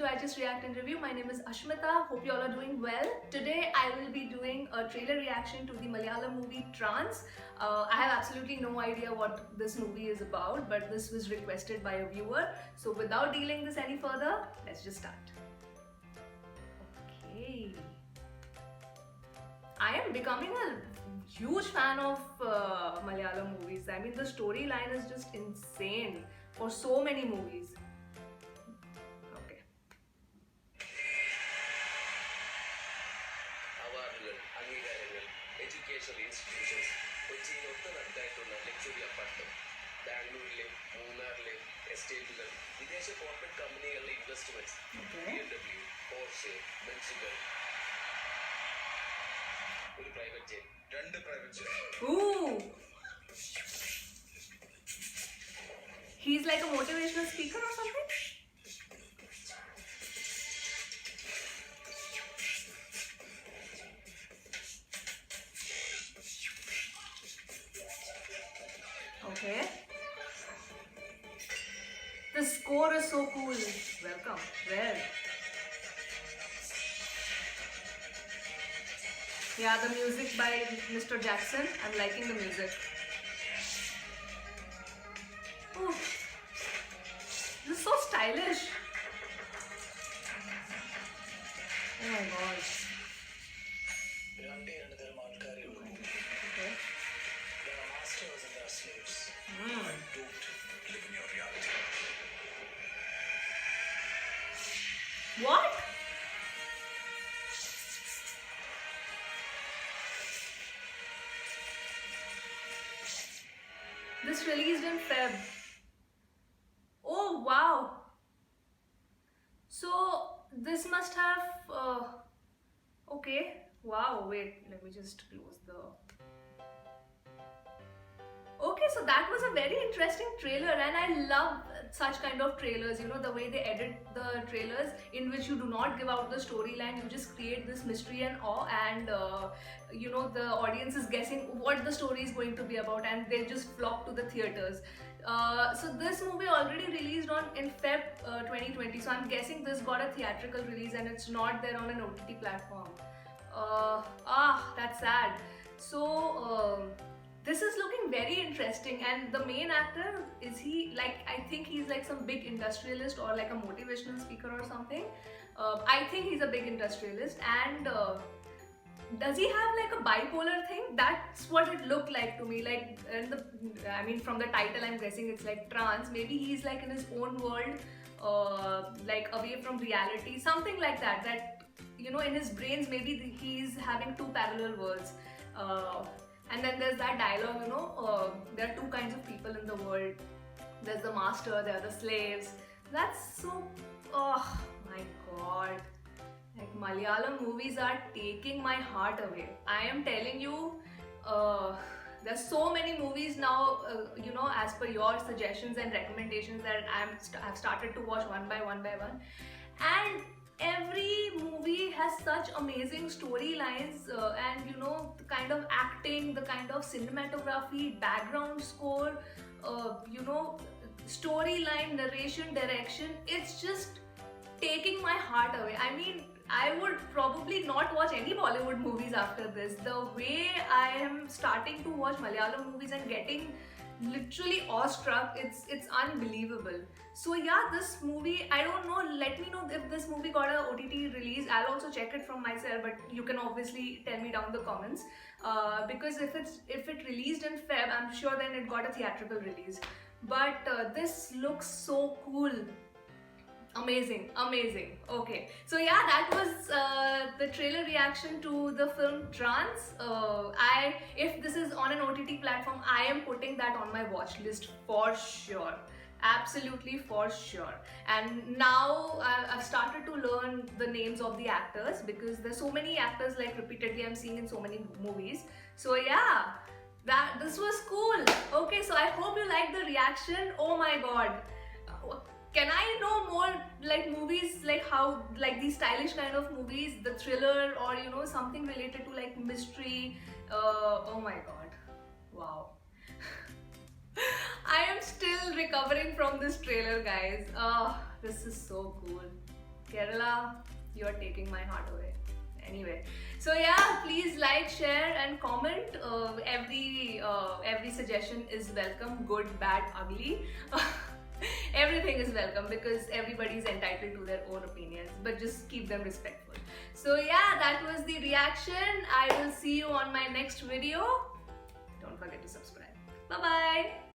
to I Just React and Review. My name is Ashmita. Hope you all are doing well. Today I will be doing a trailer reaction to the Malayalam movie Trance. I have absolutely no idea what this movie is about, but this was requested by a viewer. So without dealing this any further, let's just start. Okay. I am becoming a huge fan of Malayalam movies. I mean, the storyline is just insane for so many movies. Okay. അവാർഡുകൾ അംഗീകാരങ്ങൾ educational institutions കൊച്ചിയിൽ ഒത്തനടുത്തായിട്ടുള്ള luxury apartment ബാംഗ്ലൂരിലെ മൂന്നാറിലെ എസ്റ്റേറ്റുകൾ വിദേശ corporate കമ്പനികളിലെ investments BMW Porsche ബെൻസുകൾ ഒരു private jet രണ്ട് private jet Ooh! He's like a motivational speaker or something? Okay. The score is so cool. Welcome. Well. Yeah, the music by Mr. Jackson. I'm liking the music. Ooh. This is so stylish. Oh my god. രണ്ടേ രണ്ട് തരം ആൾക്കാരേ ഉള്ളൂ. Okay. There are masters and there are slaves. Mm. I don't live in your reality. What? This released in Feb. Oh wow. So this must have okay. Wow, wait, let me just close the Okay, so that was a very interesting trailer, and I love such kind of trailers, you know, the way they edit the trailers in which you do not give out the storyline, you just create this mystery and awe, and you know, the audience is guessing what the story is going to be about, and they just flock to the theaters. So this movie already released in Feb 2020, so I'm guessing this got a theatrical release and it's not there on an OTT platform. That's sad. So this is looking very interesting, and the main actor, is he like, I think he's like some big industrialist or like a motivational speaker or something. I think he's a big industrialist, and does he have like a bipolar thing? That's what it looked like to me. Like, I mean, from the title I'm guessing it's like trance. Maybe he's like in his own world, like away from reality, something like that. That, you know, in his brains maybe he's having two parallel worlds. And then there's that dialogue, you know, there are two kinds of people in the world. There's the master, there are the slaves. That's so, oh my god. Like, Malayalam movies are taking my heart away. I am telling you, there's so many movies now, you know, as per your suggestions and recommendations, that I've started to watch one by one. And every movie has such amazing storylines, and you know, the kind of acting, the kind of cinematography, background score, you know, storyline, narration, direction, it's just taking my heart away. I mean, I would probably not watch any Bollywood movies after this. The way I am starting to watch Malayalam movies and getting literally awestruck, it's unbelievable. So yeah, this movie, I don't know, let me know if this movie got a OTT release. I'll also check it from myself, but you can obviously tell me down in the comments, because if it released in Feb, I'm sure then it got a theatrical release. But this looks so cool. Amazing. Okay, so yeah, that was the trailer reaction to the film Trance. If this is on an OTT platform, I am putting that on my watch list for sure. Absolutely, for sure. And now I've started to learn the names of the actors, because there's so many actors like repeatedly I'm seeing in so many movies. So yeah, this was cool. Okay, so I hope you liked the reaction. Oh my god, can I know more like movies, like how, like these stylish kind of movies, the thriller, or you know, something related to like mystery? Oh my god, wow. I am still recovering from this trailer, guys. This is so cool. Kerala, you're taking my heart away. Anyway, so yeah, please like, share, and comment. Every suggestion is welcome. Good, bad, ugly. Everything is welcome because everybody is entitled to their own opinions. But just keep them respectful. So yeah, that was the reaction. I will see you on my next video. Don't forget to subscribe. Bye bye.